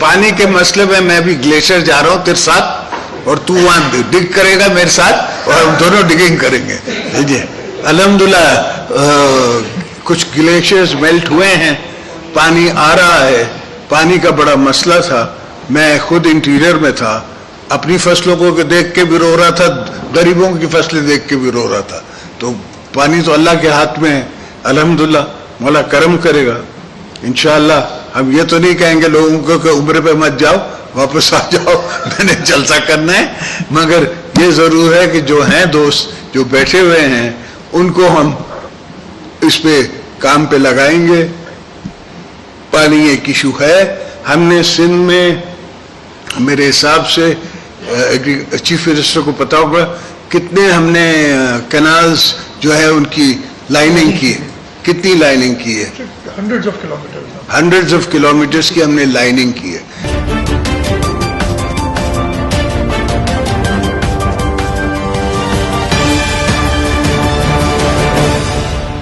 پانی کے مسئلے میں میں بھی گلیشیئر جا رہا ہوں تیرے ساتھ، اور تو وہاں ڈگ کرے گا میرے ساتھ، اور ہم دونوں ڈگنگ کریں گے. الحمدللہ کچھ گلیشیئرز میلٹ ہوئے ہیں، پانی آ رہا ہے. پانی کا بڑا مسئلہ تھا. میں خود انٹیریئر میں تھا، اپنی فصلوں کو دیکھ کے بھی رو رہا تھا، غریبوں کی فصلیں دیکھ کے بھی رو رہا تھا. تو پانی تو اللہ کے ہاتھ میں ہے. الحمدللہ مولا کرم کرے گا انشاءاللہ. ہم یہ تو نہیں کہیں گے لوگوں کو کہ عمرے پہ مت جاؤ، واپس آ جاؤ، میں نے جلسہ کرنا ہے. مگر یہ ضرور ہے کہ جو ہیں دوست جو بیٹھے ہوئے ہیں ان کو ہم اس پہ کام پہ لگائیں گے. پانی ایک ایشو ہے. ہم نے سندھ میں میرے حساب سے چیف منسٹر کو پتا ہوگا کتنے ہم نے کینالز جو ہے ان کی لائننگ کی ہے. کتنی لائننگ کی ہے؟ ہنڈریڈز آف کلومیٹرز کی ہم نے لائننگ کی ہے.